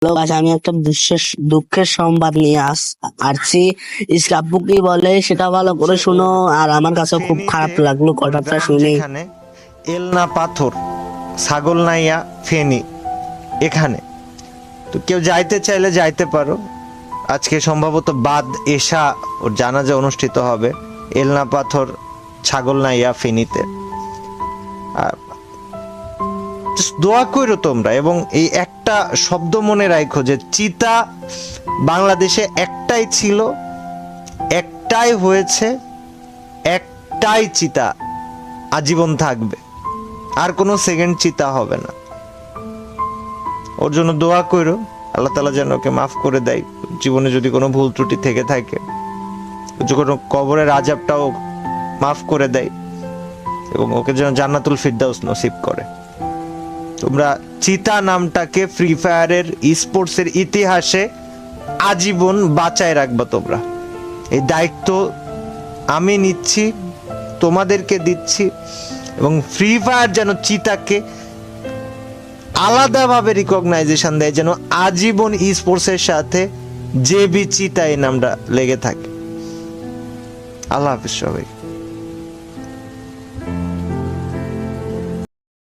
Hello guys, আমি একটা দুঃখের সংবাদ নিয়ে আসছি। ইসকাপু কি বলে সেটা ভালো করে শুনো। আর আমার কাছে খুব খারাপ লাগলো কথাটা শুনে। যেখানে এলনা পাথর ছাগলনাইয়া ফেনী এখানে তো কেউ যাইতে চাইলে যাইতে পারো। আজকে সম্ভবত বাদ এশা ওর জানাজা অনুষ্ঠিত হবে এলনা পাথর ছাগলনাইয়া ফেনীতে। আর just দোয়া করো তোমরা, এবং এই একটা শব্দ মনে রাখো যে চিতা বাংলাদেশে একটাই ছিল, একটাই হয়েছে, একটাই চিতা আজীবন থাকবে, আর কোনো সেকেন্ড চিতা হবে না। ওর জন্য দোয়া করো, আল্লাহ তাআলা যেন ওকে মাফ করে দেয়, জীবনে যদি কোনো ভুল ত্রুটি থেকে থাকে, কোনো কবরের আযাবটাও মাফ করে দেয়, এবং ওকে যেন জান্নাতুল ফিরদাউস নসিব করে। তোমরা চিতা নামটাকে ফ্রি ফায়ারের স্পোর্টসের ইতিহাসে আজীবন বাঁচায় রাখবা। তোমরা এই দায়িত্ব আমি নিচ্ছি, তোমাদেরকে দিচ্ছি, এবং ফ্রি ফায়ার যেন চিতাকে আলাদাভাবে রিকগনাইজেশন দেয়, যেন আজীবন স্পোর্টসের সাথে জেবি চিতা এই নামটা লেগে থাকে। আল্লাহ হাফিজ সবাই।